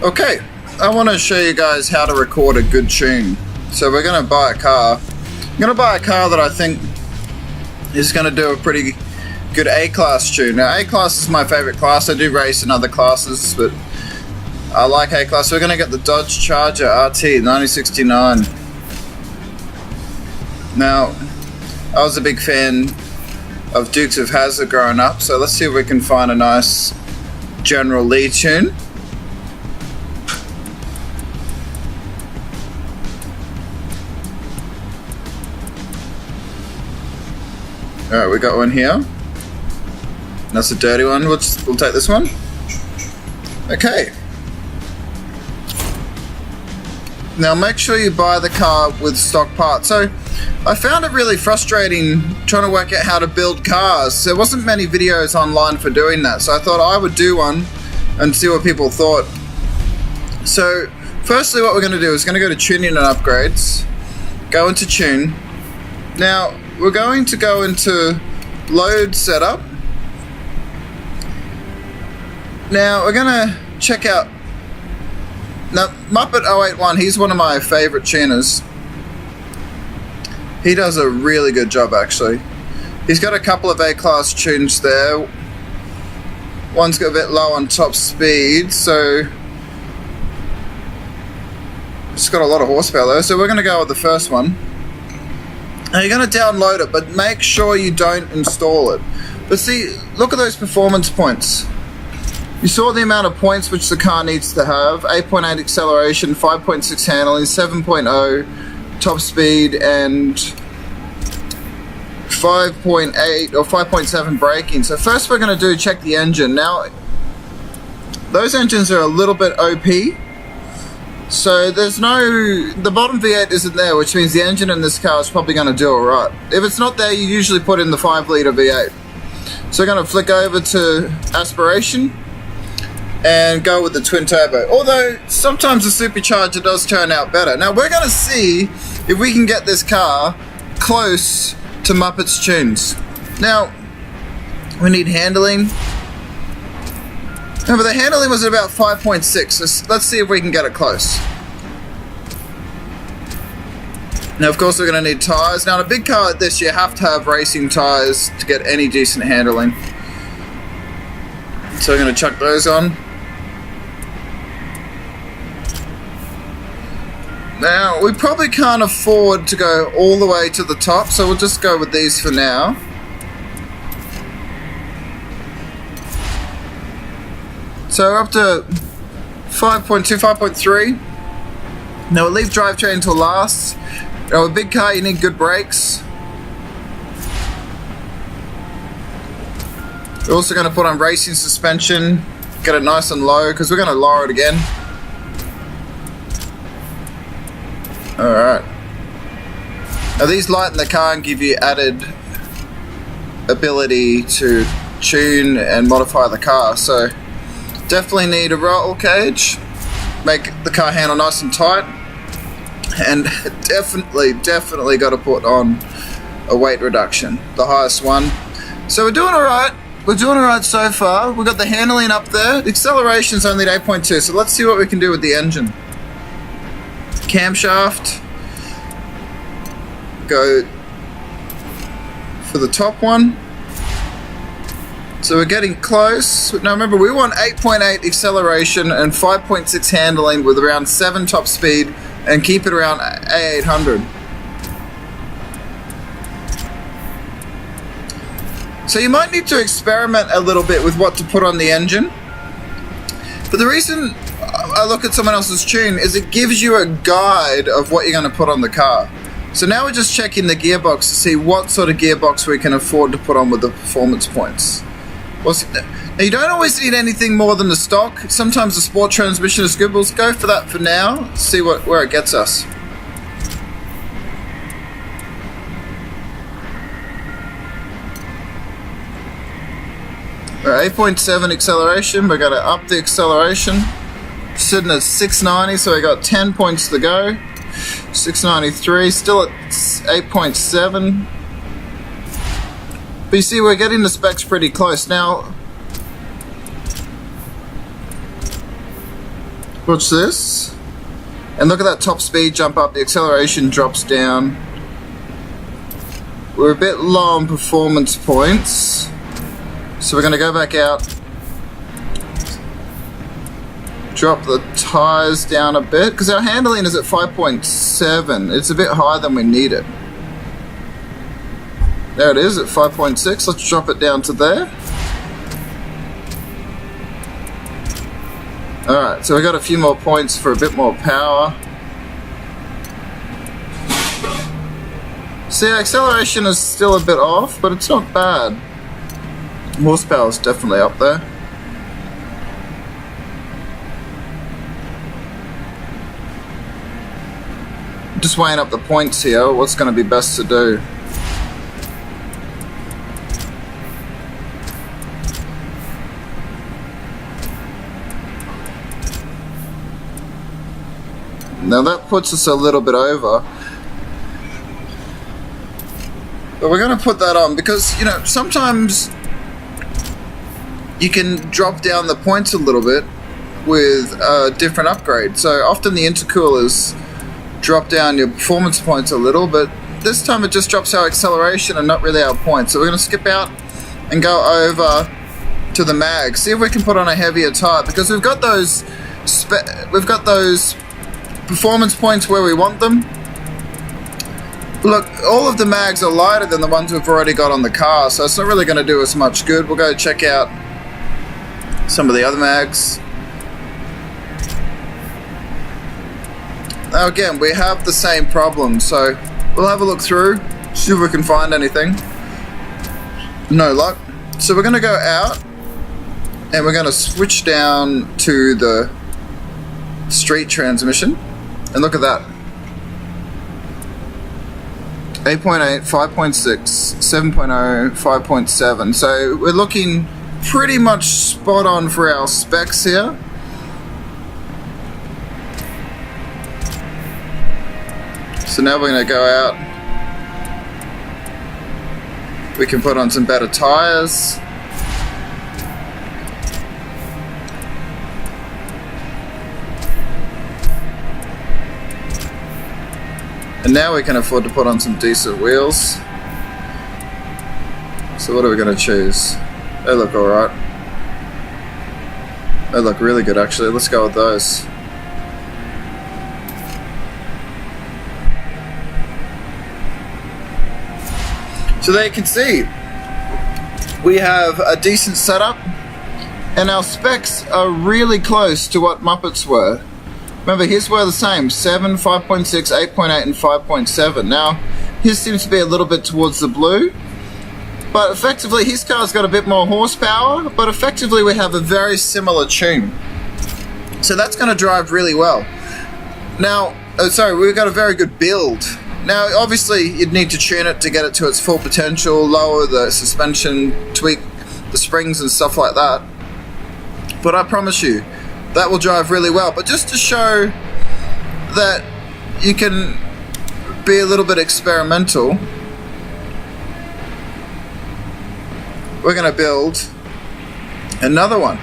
Okay, I want to show you guys how to record a good tune. So we're going to buy a car. I'm going to buy a car that I think is going to do a pretty good A-class tune. Now A-class is my favorite class. I do race in other classes, but I like A-class. So we're going to get the Dodge Charger RT 1969. Now, I was a big fan of Dukes of Hazzard growing up, so let's see if we can find a nice General Lee tune. Alright, we got one here. That's a dirty one. We'll take this one. Okay. Now make sure you buy the car with stock parts. So I found it really frustrating trying to work out how to build cars. There wasn't many videos online for doing that, so I thought I would do one and see what people thought. So firstly, what we're going to do is going to go to tuning and upgrades, go into tune. Now we're going to go into load setup. Now we're going to check out now Muppet 081. He's one of my favorite tuners. He does a really good job actually. He's got a couple of A-class tunes there. One's got a bit low on top speed, so it's got a lot of horsepower though. So we're going to go with the first one. Now you're going to download it, but make sure you don't install it. But see, look at those performance points. You saw the amount of points which the car needs to have. 8.8 acceleration, 5.6 handling, 7.0 top speed, and 5.8 or 5.7 braking. So first we're going to do check the engine. Now those engines are a little bit OP. So there's no, the bottom V8 isn't there, which means the engine in this car is probably going to do alright. If it's not there, you usually put in the 5-litre V8. So we're going to flick over to aspiration and go with the twin turbo. Although sometimes the supercharger does turn out better. Now we're going to see if we can get this car close to Muppet's tunes. Now we need handling. No, but the handling was at about 5.6, so let's see if we can get it close. Now, of course, we're going to need tyres. Now, in a big car like this, you have to have racing tyres to get any decent handling. So we're going to chuck those on. Now, we probably can't afford to go all the way to the top, so we'll just go with these for now. So we're up to 5.2, 5.3. Now we'll leave drivetrain until last. Now with a big car you need good brakes. We're also going to put on racing suspension, get it nice and low because we're going to lower it again. Alright. Now these lighten the car and give you added ability to tune and modify the car. So definitely need a roll cage, make the car handle nice and tight, and definitely got to put on a weight reduction, the highest one. So we're doing alright. We're doing alright so far. We've got the handling up there. The acceleration's only at 8.2, so let's see what we can do with the engine. Camshaft. Go for the top one. So we're getting close. Now remember, we want 8.8 acceleration and 5.6 handling with around 7 top speed and keep it around A800. So you might need to experiment a little bit with what to put on the engine. But the reason I look at someone else's tune is it gives you a guide of what you're going to put on the car. So now we're just checking the gearbox to see what sort of gearbox we can afford to put on with the performance points. Now you don't always need anything more than the stock. Sometimes the sport transmission is good. We'll go for that for now. See where it gets us. Alright, 8.7 acceleration. We're going to up the acceleration. Sitting at 690, so we got 10 points to go. 693, still at 8.7. But you see, we're getting the specs pretty close. Now, Watch this. And look at that top speed jump up. The acceleration drops down. We're a bit low on performance points. So we're going to go back out. Drop the tyres down a bit. Because our handling is at 5.7. It's a bit higher than we need it. There it is at 5.6. Let's drop it down to there. Alright, so we got a few more points for a bit more power. See, acceleration is still a bit off, but it's not bad. Horsepower is definitely up there. Just weighing up the points here, what's going to be best to do. Now that puts us a little bit over. But we're going to put that on because, you know, sometimes you can drop down the points a little bit with a different upgrade. So often the intercoolers drop down your performance points a little, but this time it just drops our acceleration and not really our points. So we're going to skip out and go over to the mag. See if we can put on a heavier tyre because we've got those performance points where we want them. Look, all of the mags are lighter than the ones we've already got on the car, so it's not really going to do us much good. We'll go check out some of the other mags. Now again, we have the same problem, so we'll have a look through, see if we can find anything. No luck. So we're going to go out and we're going to switch down to the street transmission. And look at that. 8.8, 5.6, 7.0, 5.7. So we're looking pretty much spot on for our specs here. So now we're going to go out. We can put on some better tires. And now we can afford to put on some decent wheels. So what are we going to choose? They look alright. They look really good actually. Let's go with those. So there you can see, we have a decent setup and our specs are really close to what Muppets were. Remember, his were the same, 7, 5.6, 8.8 and 5.7. Now, his seems to be a little bit towards the blue, but effectively his car's got a bit more horsepower, but effectively we have a very similar tune. So that's going to drive really well. Now, we've got a very good build. Now, obviously, you'd need to tune it to get it to its full potential, lower the suspension, tweak the springs and stuff like that. But I promise you, that will drive really well. But just to show that you can be a little bit experimental, we're going to build another one.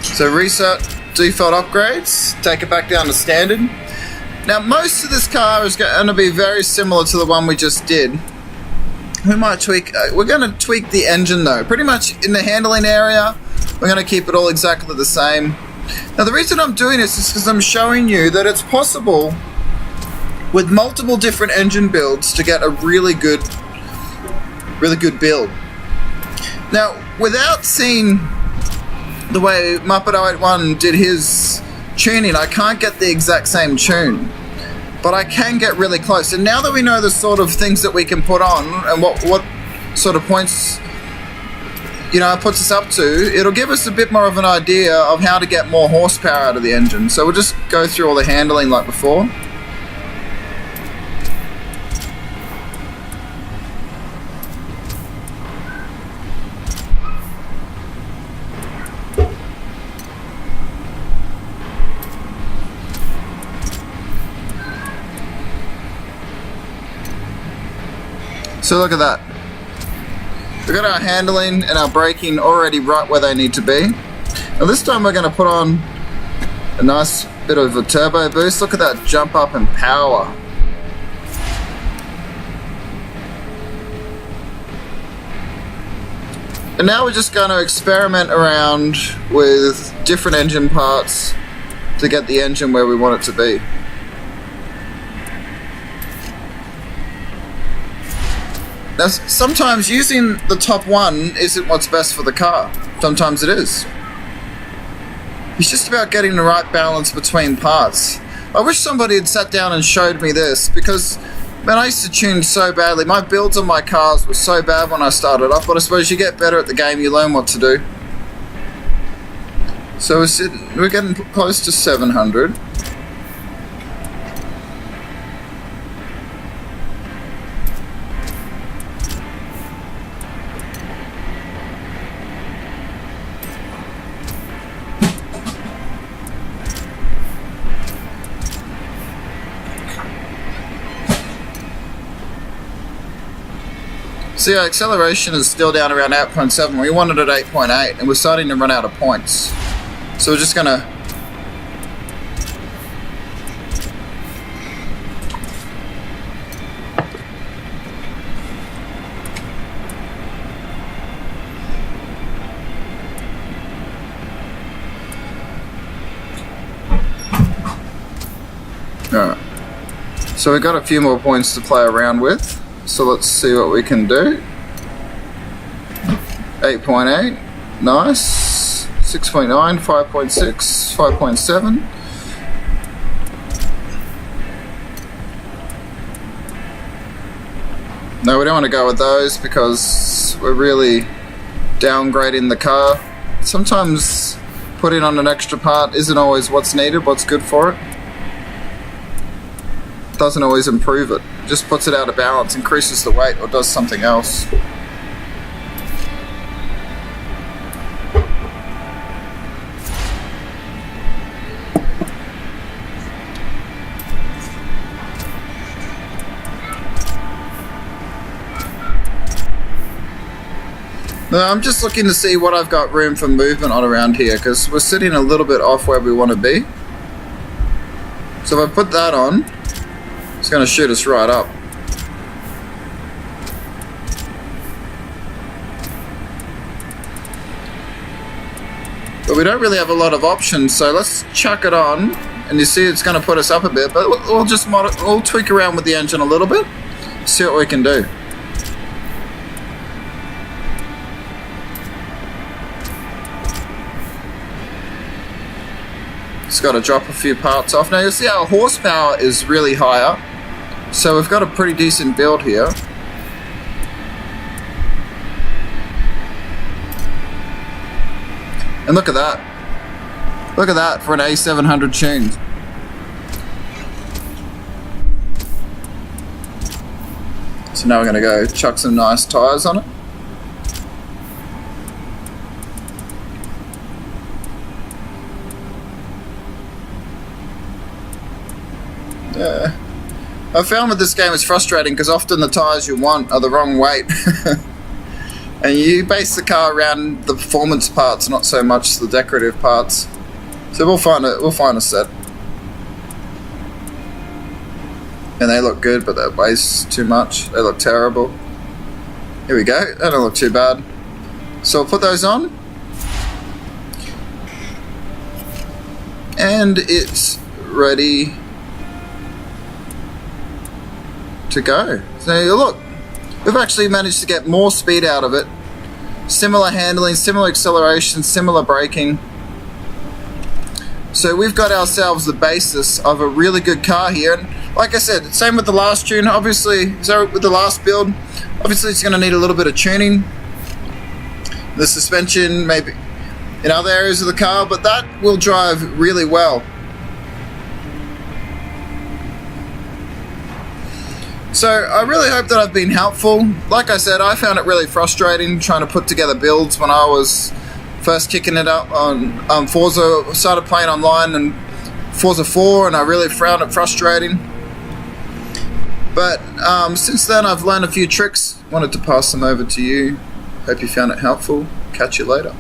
So reset default upgrades, take it back down to standard. Now most of this car is going to be very similar to the one we just did. We might tweak, we're going to tweak the engine though. Pretty much in the handling area, we're going to keep it all exactly the same. Now the reason I'm doing this is because I'm showing you that it's possible with multiple different engine builds to get a really good build. Now without seeing the way Muppet 081 did his tuning, I can't get the exact same tune. But I can get really close. And now that we know the sort of things that we can put on and what sort of points, you know, it puts us up to, it'll give us a bit more of an idea of how to get more horsepower out of the engine. So we'll just go through all the handling like before. So look at that. We've got our handling and our braking already right where they need to be. Now this time we're going to put on a nice bit of a turbo boost. Look at that jump up in power. And now we're just going to experiment around with different engine parts to get the engine where we want it to be. Now, sometimes using the top one isn't what's best for the car. Sometimes it is. It's just about getting the right balance between parts. I wish somebody had sat down and showed me this, because man, I used to tune so badly. My builds on my cars were so bad when I started off, but I suppose you get better at the game, you learn what to do. So we're getting close to 700. See, our acceleration is still down around 8.7. We wanted it at 8.8, and we're starting to run out of points. So we're just gonna Alright. So we've got a few more points to play around with. So let's see what we can do. 8.8, nice. 6.9, 5.6, 5.7. No, we don't want to go with those because we're really downgrading the car. Sometimes putting on an extra part isn't always what's needed, what's good for it. Doesn't always improve it. Just puts it out of balance, increases the weight, or does something else. Now, I'm just looking to see what I've got room for movement on around here, because we're sitting a little bit off where we want to be. So if I put that on, it's going to shoot us right up. But we don't really have a lot of options, so let's chuck it on. And you see it's going to put us up a bit, but we'll tweak around with the engine a little bit, see what we can do. It's got to drop a few parts off. Now you'll see our horsepower is really higher, so we've got a pretty decent build here. And look at that. Look at that for an A700 tune. So now we're going to go chuck some nice tyres on it. Yeah. I found with this game it's frustrating because often the tyres you want are the wrong weight. And you base the car around the performance parts, not so much the decorative parts. So we'll find a set. And they look good, but that weighs too much. They look terrible. Here we go. They don't look too bad. So we'll put those on. And it's ready to go. So look, we've actually managed to get more speed out of it. Similar handling, similar acceleration, similar braking. So we've got ourselves the basis of a really good car here. And like I said, same with the last tune, obviously. So with the last build, obviously it's going to need a little bit of tuning. The suspension, maybe in other areas of the car, but that will drive really well. So I really hope that I've been helpful. Like I said, I found it really frustrating trying to put together builds when I was first kicking it up on Forza. I started playing online and Forza 4, and I really found it frustrating. But since then I've learned a few tricks. Wanted to pass them over to you. Hope you found it helpful. Catch you later.